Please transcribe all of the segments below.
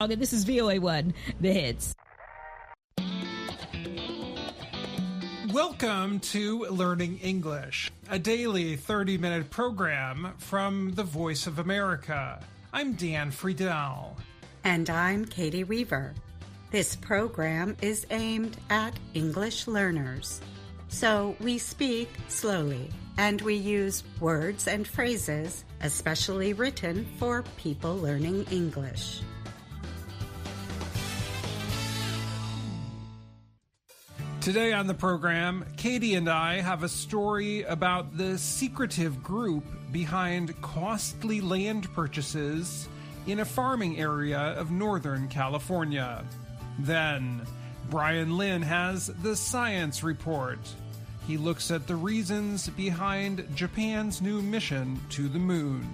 Okay, this is VOA1, The Hits. Welcome to Learning English, a daily 30-minute program from the Voice of America. I'm Dan Friedell. And I'm Caty Weaver. This program is aimed at English learners. So we speak slowly, and we use words and phrases especially written for people learning English. Today on the program, Caty and I have a story about the secretive group behind costly land purchases in a farming area of Northern California. Then, Bryan Lynn has the science report. He looks at the reasons behind Japan's new mission to the moon.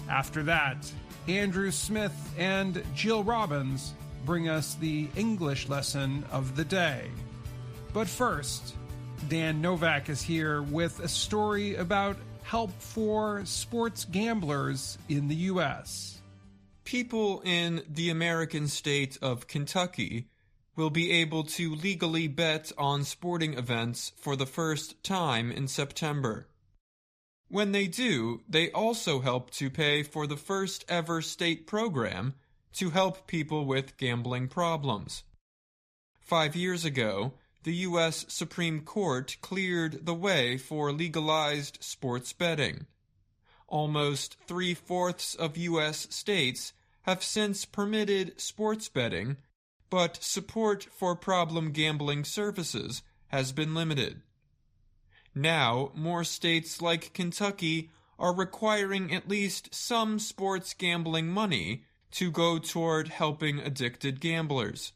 After that, Andrew Smith and Jill Robbins bring us the English lesson of the day. But first, Dan Novak is here with a story about help for sports gamblers in the U.S. People in the American state of Kentucky will be able to legally bet on sporting events for the first time in September. When they do, they also help to pay for the first ever state program to help people with gambling problems. 5 years ago, the U.S. Supreme Court cleared the way for legalized sports betting. Almost 3/4 of U.S. states have since permitted sports betting, but support for problem gambling services has been limited. Now, more states like Kentucky are requiring at least some sports gambling money to go toward helping addicted gamblers.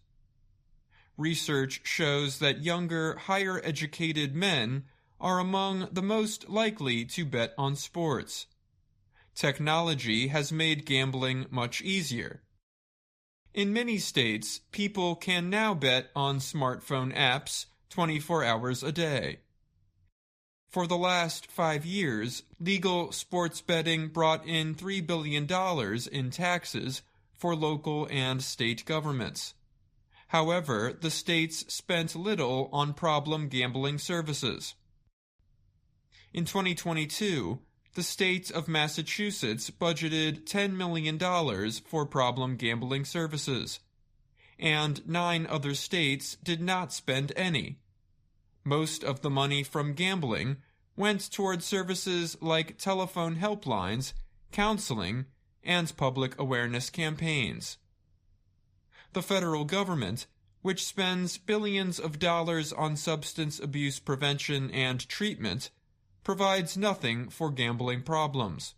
Research shows that younger, higher-educated men are among the most likely to bet on sports. Technology has made gambling much easier. In many states, people can now bet on smartphone apps 24 hours a day. For the last 5 years, legal sports betting brought in $3 billion in taxes for local and state governments. However, the states spent little on problem gambling services. In 2022, the state of Massachusetts budgeted $10 million for problem gambling services, and 9 other states did not spend any. Most of the money from gambling went toward services like telephone helplines, counseling, and public awareness campaigns. The federal government, which spends billions of dollars on substance abuse prevention and treatment, provides nothing for gambling problems.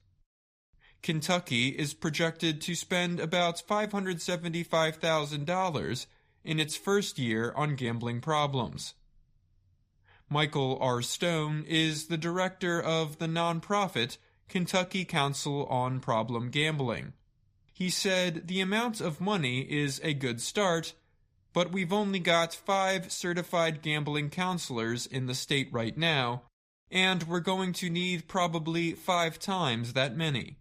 Kentucky is projected to spend about $575,000 in its first year on gambling problems. Michael R. Stone is the director of the nonprofit Kentucky Council on Problem Gambling. He said the amount of money is a good start, but we've only got 5 certified gambling counselors in the state right now, and we're going to need probably 5 times that many.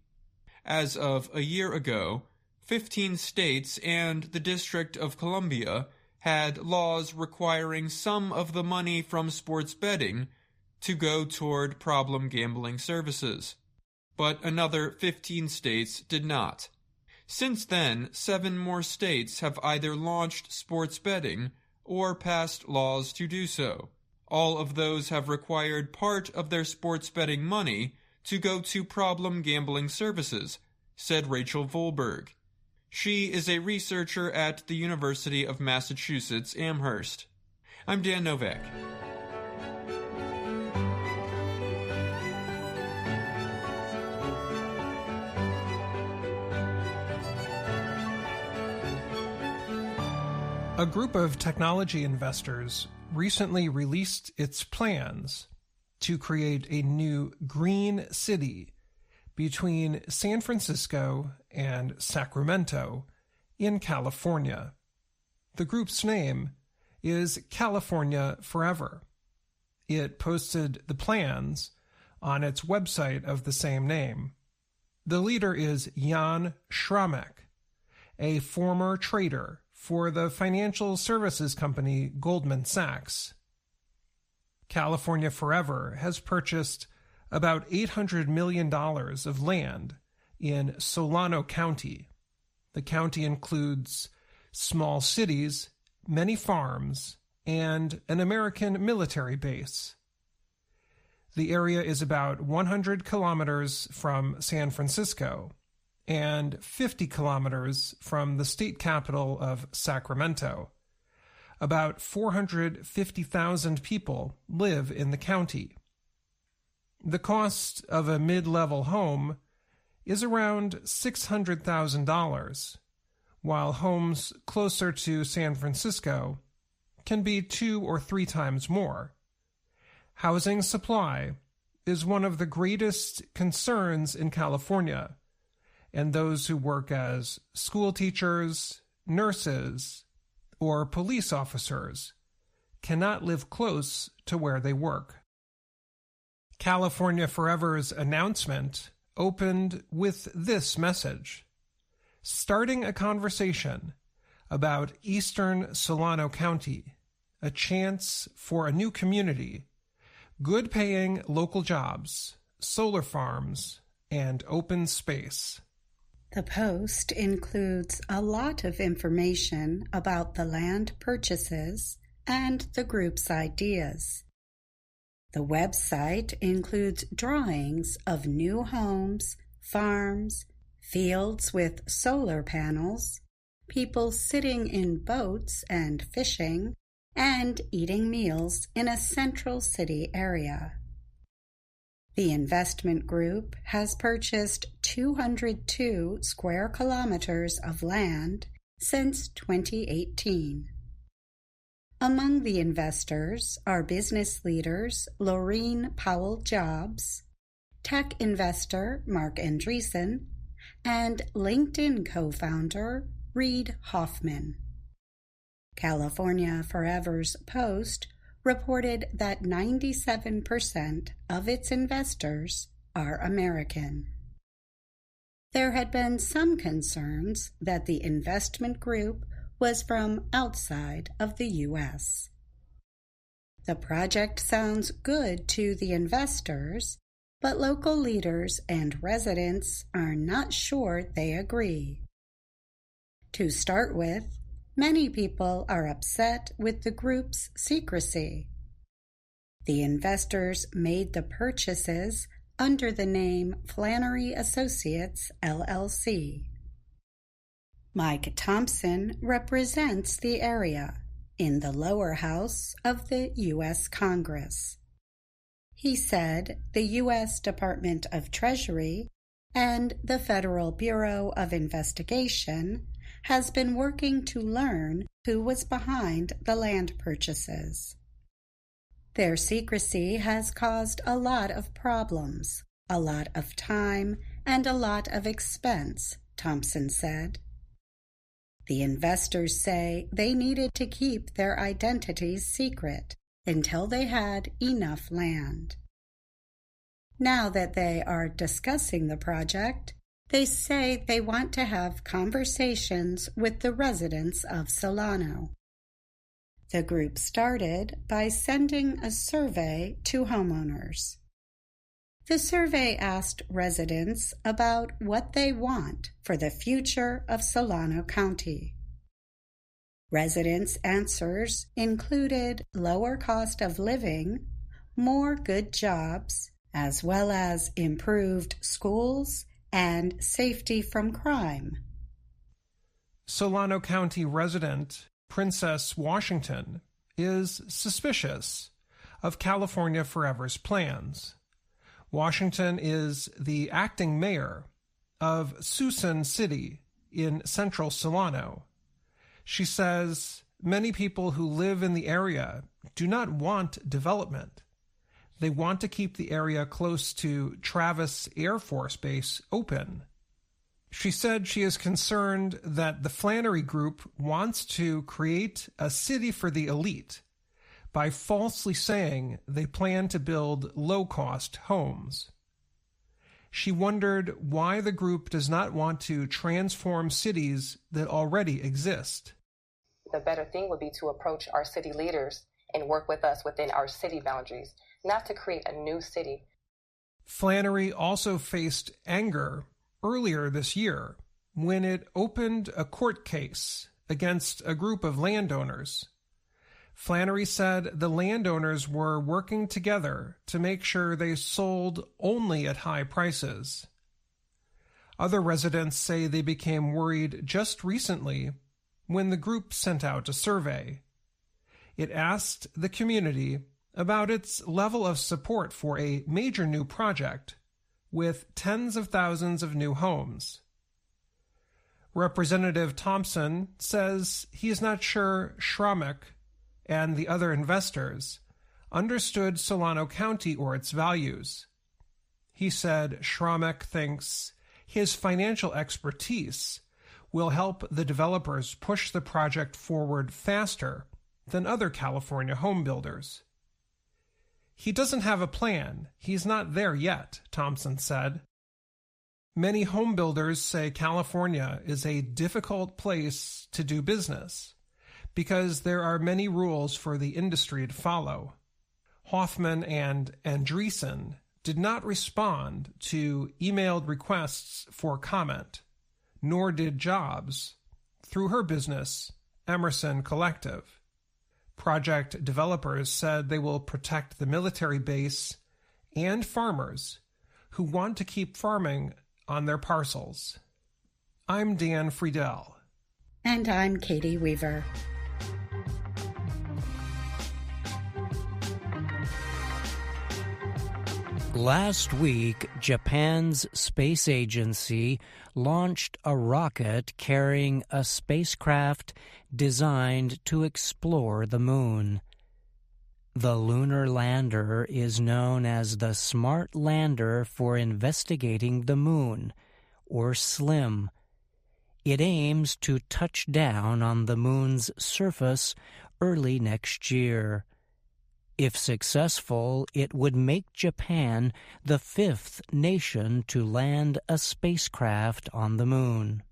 As of a year ago, 15 states and the District of Columbia had laws requiring some of the money from sports betting to go toward problem gambling services, but another 15 states did not. Since then, 7 more states have either launched sports betting or passed laws to do so. All of those have required part of their sports betting money to go to problem gambling services, said Rachel Volberg. She is a researcher at the University of Massachusetts Amherst. I'm Dan Novak. A group of technology investors recently released its plans to create a new green city between San Francisco and Sacramento in California. The group's name is California Forever. It posted the plans on its website of the same name. The leader is Jan Schramek, a former trader for the financial services company Goldman Sachs. California Forever has purchased about $800 million of land in Solano County. The county includes small cities, many farms, and an American military base. The area is about 100 kilometers from San Francisco and 50 kilometers from the state capital of Sacramento. About 450,000 people live in the county. The cost of a mid-level home is around $600,000, while homes closer to San Francisco can be 2 or 3 times more. Housing supply is one of the greatest concerns in California, and those who work as school teachers, nurses, or police officers cannot live close to where they work. California Forever's announcement opened with this message: starting a conversation about Eastern Solano County, a chance for a new community, good-paying local jobs, solar farms, and open space. The post includes a lot of information about the land purchases and the group's ideas. The website includes drawings of new homes, farms, fields with solar panels, people sitting in boats and fishing, and eating meals in a central city area. The investment group has purchased 202 square kilometers of land since 2018. Among the investors are business leaders Laureen Powell-Jobs, tech investor Mark Andreessen, and LinkedIn co-founder Reid Hoffman. California Forever's post reported that 97% of its investors are American. There had been some concerns that the investment group was from outside of the U.S. The project sounds good to the investors, but local leaders and residents are not sure they agree. To start with, many people are upset with the group's secrecy. The investors made the purchases under the name Flannery Associates, LLC. Mike Thompson represents the area in the lower house of the U.S. Congress. He said the U.S. Department of Treasury and the Federal Bureau of Investigation has been working to learn who was behind the land purchases. Their secrecy has caused a lot of problems, a lot of time, and a lot of expense, Thompson said. The investors say they needed to keep their identities secret until they had enough land. Now that they are discussing the project, they say they want to have conversations with the residents of Solano. The group started by sending a survey to homeowners. The survey asked residents about what they want for the future of Solano County. Residents' answers included lower cost of living, more good jobs, as well as improved schools and safety from crime. Solano County resident Princess Washington is suspicious of California Forever's plans. Washington is the acting mayor of Suisun City in central Solano. She says many people who live in the area do not want development. They want to keep the area close to Travis Air Force Base open. She said she is concerned that the Flannery Group wants to create a city for the elite by falsely saying they plan to build low-cost homes. She wondered why the group does not want to transform cities that already exist. The better thing would be to approach our city leaders and work with us within our city boundaries, not to create a new city. Flannery also faced anger earlier this year when it opened a court case against a group of landowners. Flannery said the landowners were working together to make sure they sold only at high prices. Other residents say they became worried just recently when the group sent out a survey. It asked the community about its level of support for a major new project with tens of thousands of new homes. Representative Thompson says he is not sure Schrammek and the other investors understood Solano County or its values. He said Schrammek thinks his financial expertise will help the developers push the project forward faster than other California home builders. He doesn't have a plan. He's not there yet, Thompson said. Many home builders say California is a difficult place to do business because there are many rules for the industry to follow. Hoffman and Andreessen did not respond to emailed requests for comment, nor did Jobs, through her business, Emerson Collective. Project developers said they will protect the military base and farmers who want to keep farming on their parcels. I'm Dan Friedell. And I'm Caty Weaver. Last week, Japan's space agency launched a rocket carrying a spacecraft designed to explore the moon. The lunar lander is known as the Smart Lander for Investigating the Moon, or SLIM. It aims to touch down on the moon's surface early next year. If successful, it would make Japan the fifth nation to land a spacecraft on the moon.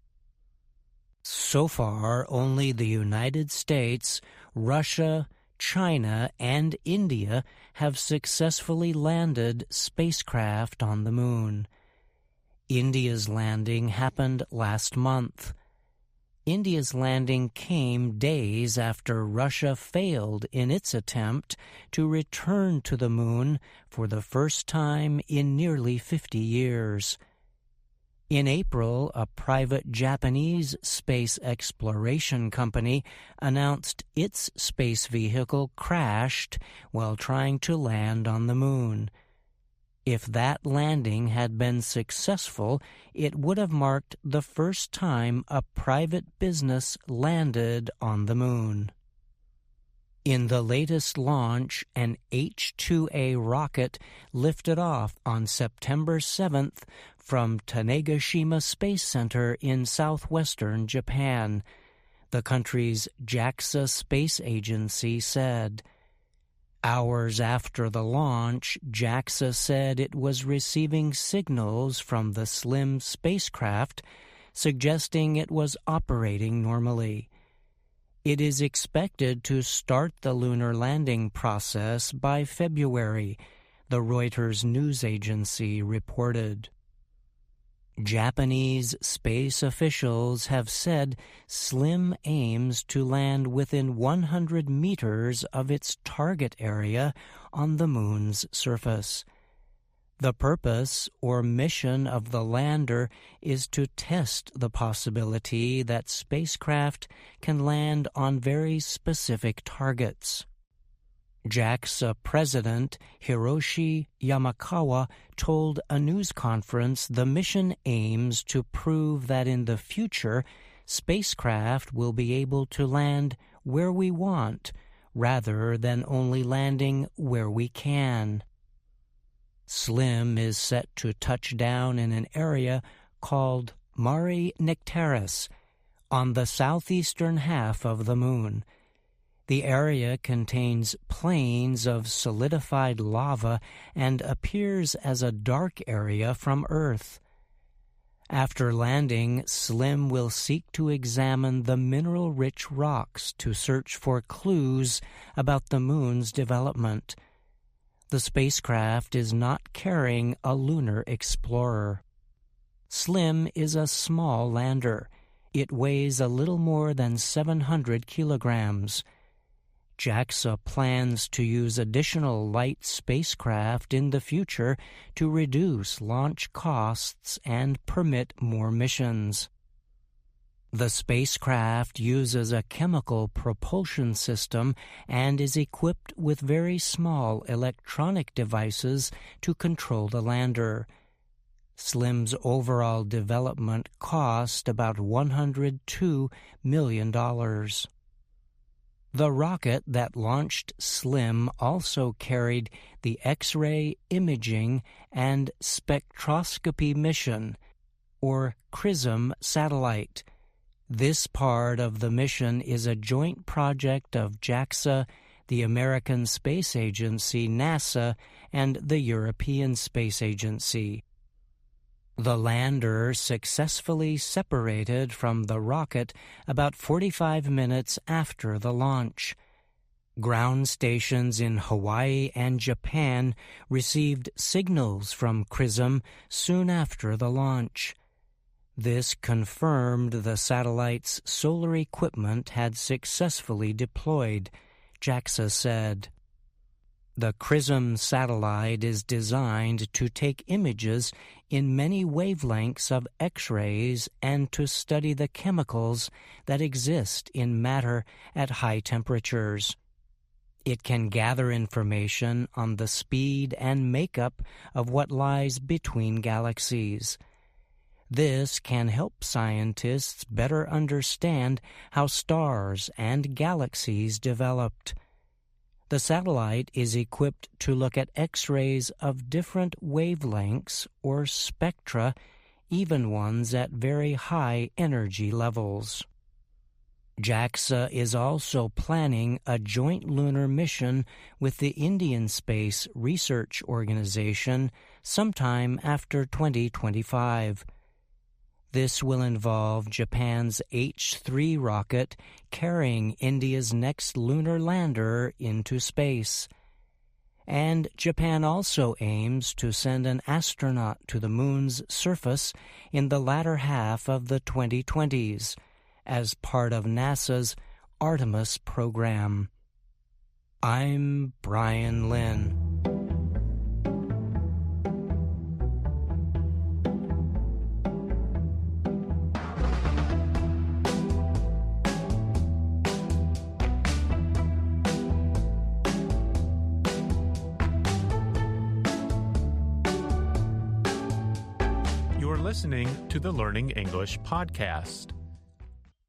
So far, only the United States, Russia, China, and India have successfully landed spacecraft on the moon. India's landing happened last month. India's landing came days after Russia failed in its attempt to return to the moon for the first time in nearly 50 years. In April, a private Japanese space exploration company announced its space vehicle crashed while trying to land on the moon. If that landing had been successful, it would have marked the first time a private business landed on the moon. In the latest launch, an H-2A rocket lifted off on September 7th from Tanegashima Space Center in southwestern Japan, the country's JAXA space agency said. Hours after the launch, JAXA said it was receiving signals from the SLIM spacecraft suggesting it was operating normally. It is expected to start the lunar landing process by February, the Reuters news agency reported. Japanese space officials have said SLIM aims to land within 100 meters of its target area on the moon's surface. The purpose or mission of the lander is to test the possibility that spacecraft can land on very specific targets. JAXA President Hiroshi Yamakawa told a news conference the mission aims to prove that in the future, spacecraft will be able to land where we want, rather than only landing where we can. SLIM is set to touch down in an area called Mare Nectaris on the southeastern half of the moon. The area contains plains of solidified lava and appears as a dark area from Earth. After landing, Slim will seek to examine the mineral-rich rocks to search for clues about the moon's development. The spacecraft is not carrying a lunar explorer. Slim is a small lander. It weighs a little more than 700 kilograms. JAXA plans to use additional light spacecraft in the future to reduce launch costs and permit more missions. The spacecraft uses a chemical propulsion system and is equipped with very small electronic devices to control the lander. Slim's overall development cost about $102 million. The rocket that launched Slim also carried the X-ray imaging and spectroscopy mission, or XRISM satellite. This part of the mission is a joint project of JAXA, the American Space Agency, NASA, and the European Space Agency. The lander successfully separated from the rocket about 45 minutes after the launch. Ground stations in Hawaii and Japan received signals from XRISM soon after the launch. This confirmed the satellite's solar equipment had successfully deployed, JAXA said. The XRISM satellite is designed to take images in many wavelengths of X-rays and to study the chemicals that exist in matter at high temperatures. It can gather information on the speed and makeup of what lies between galaxies. This can help scientists better understand how stars and galaxies developed. The satellite is equipped to look at X-rays of different wavelengths or spectra, even ones at very high energy levels. JAXA is also planning a joint lunar mission with the Indian Space Research Organization sometime after 2025. This will involve Japan's H-3 rocket carrying India's next lunar lander into space. And Japan also aims to send an astronaut to the moon's surface in the latter half of the 2020s as part of NASA's Artemis program. I'm Bryan Lynn. Listening to the Learning English podcast.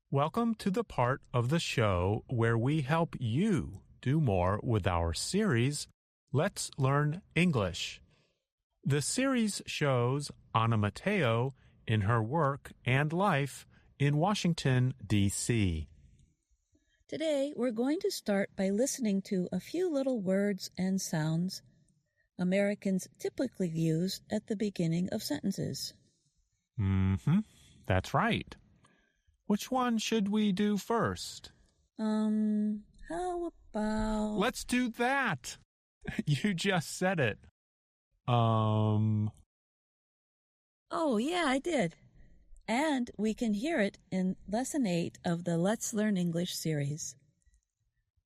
Welcome to the part of the show where we help you do more with our series, Let's Learn English. The series shows Anna Mateo in her work and life in Washington, D.C. Today, we're going to start by listening to a few little words and sounds Americans typically use at the beginning of sentences. That's right. Which one should we do first? How about... Let's do that. You just said it. Oh, yeah, I did. And we can hear it in Lesson 8 of the Let's Learn English series.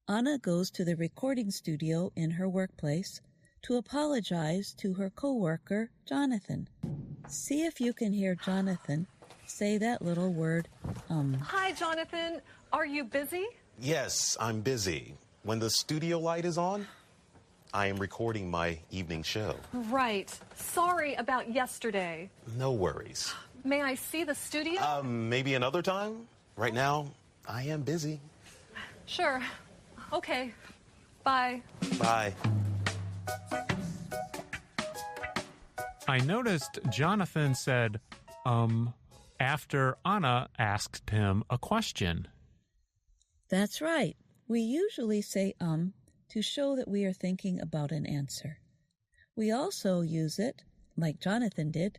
Anna goes to the recording studio in her workplace to apologize to her coworker, Jonathan. See if you can hear Jonathan say that little word, Hi, Jonathan. Are you busy? Yes, I'm busy. When the studio light is on, I am recording my evening show. Right. Sorry about yesterday. No worries. May I see the studio? Maybe another time. Right now, I am busy. Sure. Okay. Bye. Bye. I noticed Jonathan said, after Anna asked him a question. That's right. We usually say to show that we are thinking about an answer. We also use it, like Jonathan did,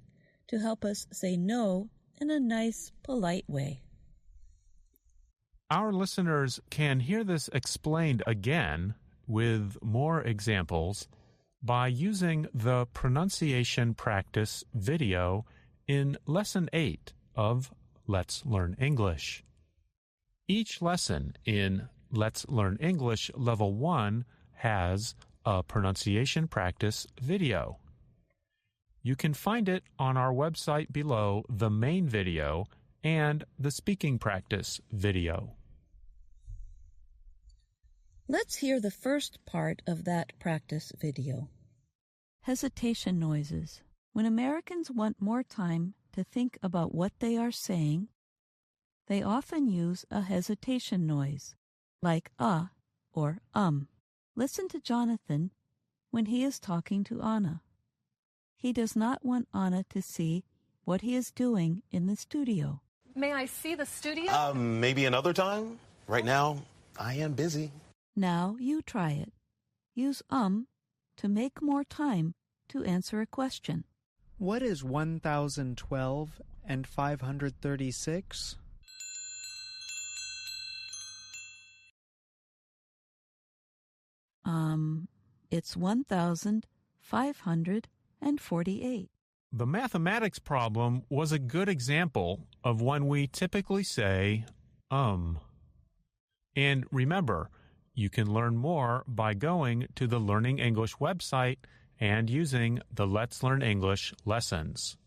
to help us say no in a nice, polite way. Our listeners can hear this explained again with more examples by using the pronunciation practice video in Lesson 8 of Let's Learn English. Each lesson in Let's Learn English Level 1 has a pronunciation practice video. You can find it on our website below the main video and the speaking practice video. Let's hear the first part of that practice video. Hesitation noises. When Americans want more time to think about what they are saying, they often use a hesitation noise, like or Listen to Jonathan when he is talking to Anna. He does not want Anna to see what he is doing in the studio. May I see the studio? Maybe another time. Right now, I am busy. Now you try it. Use to make more time to answer a question. What is 1012 and 536? It's 1,548. The mathematics problem was a good example of when we typically say, And remember, you can learn more by going to the Learning English website and using the Let's Learn English lessons.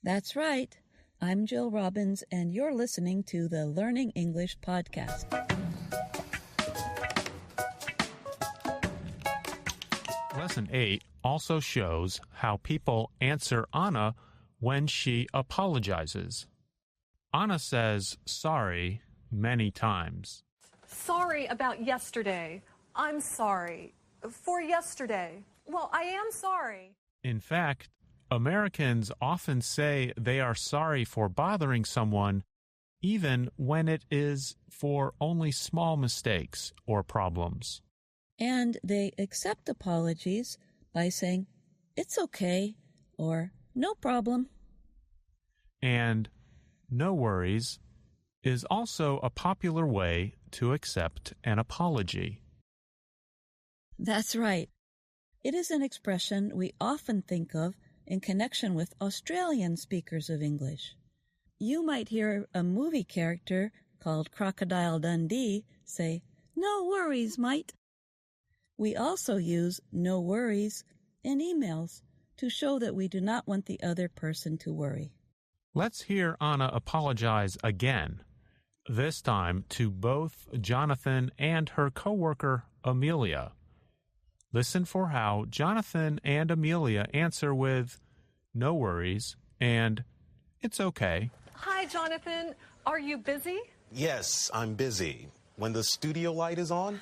That's right. I'm Jill Robbins, and you're listening to the Learning English podcast. Lesson 8 also shows how people answer Anna when she apologizes. Anna says sorry many times. Sorry about yesterday. I'm sorry. For yesterday. Well, I am sorry. In fact, Americans often say they are sorry for bothering someone, even when it is for only small mistakes or problems. And they accept apologies by saying, "It's okay," or "No problem." And "no worries" is also a popular way to accept an apology. That's right. It is an expression we often think of in connection with Australian speakers of English. You might hear a movie character called Crocodile Dundee say, "No worries, mate." We also use "no worries" in emails to show that we do not want the other person to worry. Let's hear Anna apologize again, this time to both Jonathan and her coworker, Amelia. Listen for how Jonathan and Amelia answer with "no worries" and "it's okay." Hi, Jonathan. Are you busy? Yes, I'm busy. When the studio light is on,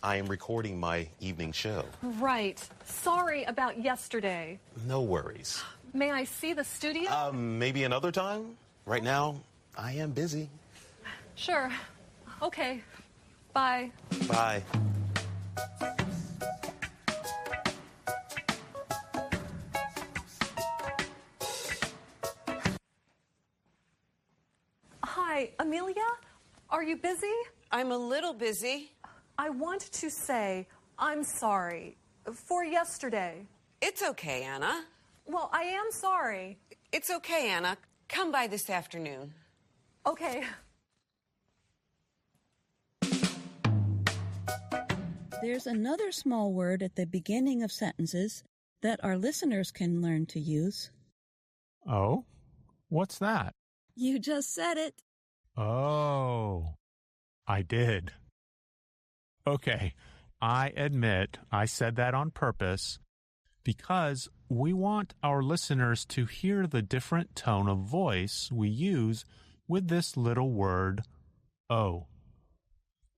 I am recording my evening show. Right. Sorry about yesterday. No worries. May I see the studio? Maybe another time. Right now, I am busy. Sure. Okay. Bye. Bye. Hi, Amelia? Are you busy? I'm a little busy. I want to say I'm sorry for yesterday. It's okay, Anna. Well, I am sorry. It's okay, Anna. Come by this afternoon. Okay. There's another small word at the beginning of sentences that our listeners can learn to use. Oh? What's that? You just said it. Oh, I did. Okay, I admit I said that on purpose because we want our listeners to hear the different tone of voice we use with this little word, oh.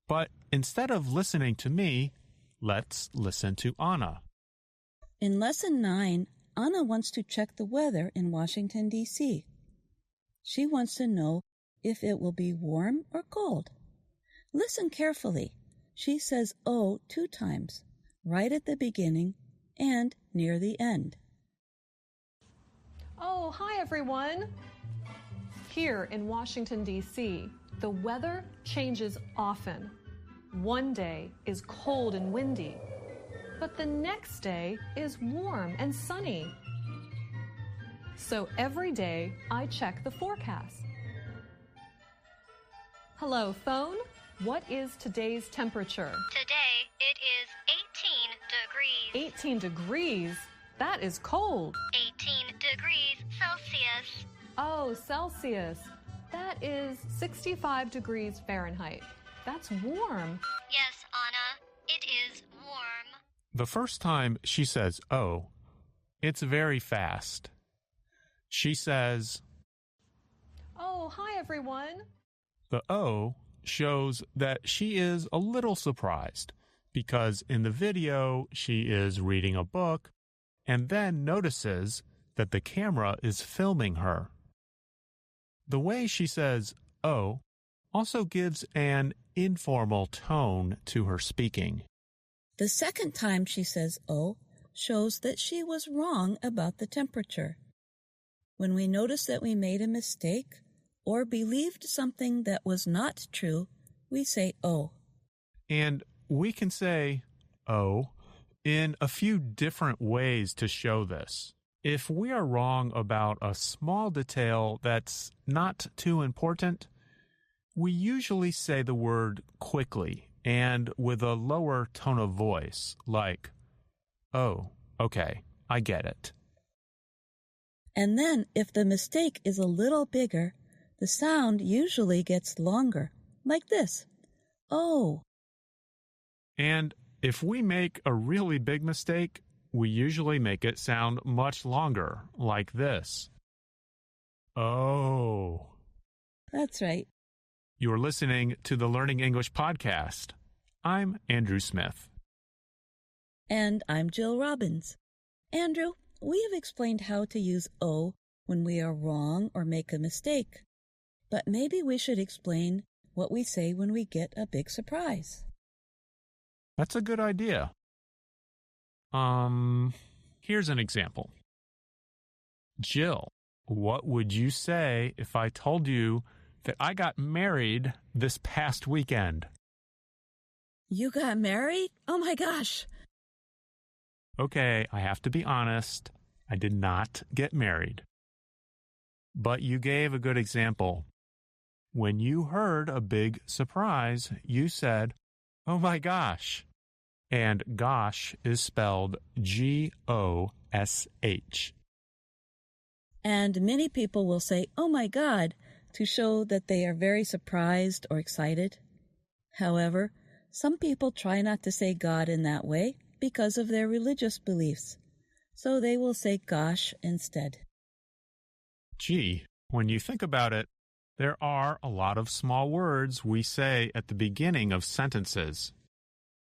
But instead of listening to me, let's listen to Anna. In Lesson 9, Anna wants to check the weather in Washington, D.C. She wants to know if it will be warm or cold. Listen carefully. She says "oh" 2 times, right at the beginning and near the end. Oh, hi everyone. Here in Washington, D.C., the weather changes often. One day is cold and windy, but the next day is warm and sunny. So every day I check the forecast. Hello, phone. What is today's temperature? Today it is 18 degrees. 18 degrees? That is cold. 18 degrees Celsius. Oh, Celsius. That is 65 degrees Fahrenheit. That's warm. Yes, Anna, it is warm. The first time she says, "oh," it's very fast. She says, Oh, hi everyone. the "oh" shows that she is a little surprised because in the video she is reading a book and then notices that the camera is filming her. The way she says "oh" also gives an informal tone to her speaking. The second time she says "oh" shows that she was wrong about the temperature. When we notice that we made a mistake or believed something that was not true, we say "oh." And we can say "oh" in a few different ways to show this. If we are wrong about a small detail that's not too important, we usually say the word quickly and with a lower tone of voice, like, "Oh, okay, I get it." And then, if the mistake is a little bigger, the sound usually gets longer, like this, "oh." And if we make a really big mistake, we usually make it sound much longer, like this. "Oh." That's right. You're listening to the Learning English podcast. I'm Andrew Smith. And I'm Jill Robbins. Andrew, we have explained how to use "oh" when we are wrong or make a mistake. But maybe we should explain what we say when we get a big surprise. That's a good idea. Here's an example. Jill, what would you say if I told you that I got married this past weekend? You got married? Oh my gosh. Okay, I have to be honest. I did not get married. But you gave a good example. When you heard a big surprise, you said, "Oh my gosh." And gosh is spelled G-O-S-H. And many people will say, "Oh my God," to show that they are very surprised or excited. However, some people try not to say God in that way because of their religious beliefs. So they will say gosh instead. Gee, when you think about it, there are a lot of small words we say at the beginning of sentences.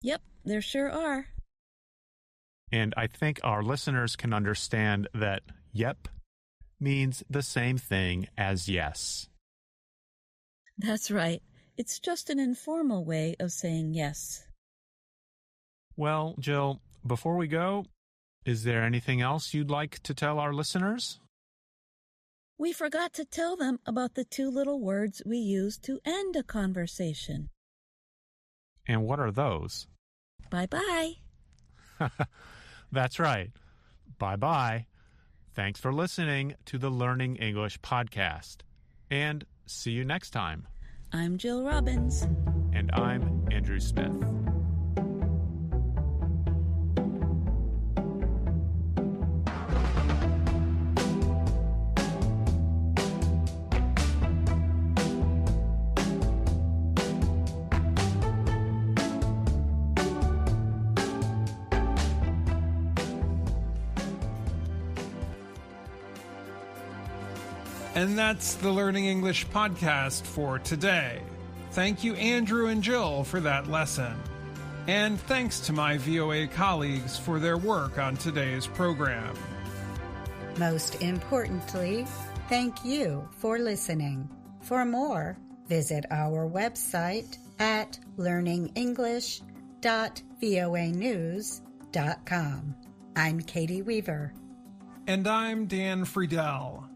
Yep, there sure are. And I think our listeners can understand that yep means the same thing as yes. That's right. It's just an informal way of saying yes. Well, Jill, before we go, is there anything else you'd like to tell our listeners? We forgot to tell them about the 2 little words we use to end a conversation. And what are those? Bye-bye. That's right. Bye-bye. Thanks for listening to the Learning English podcast. And see you next time. I'm Jill Robbins. And I'm Andrew Smith. And that's the Learning English podcast for today. Thank you, Andrew and Jill, for that lesson. And thanks to my VOA colleagues for their work on today's program. Most importantly, thank you for listening. For more, visit our website at learningenglish.voanews.com. I'm Caty Weaver. And I'm Dan Friedell.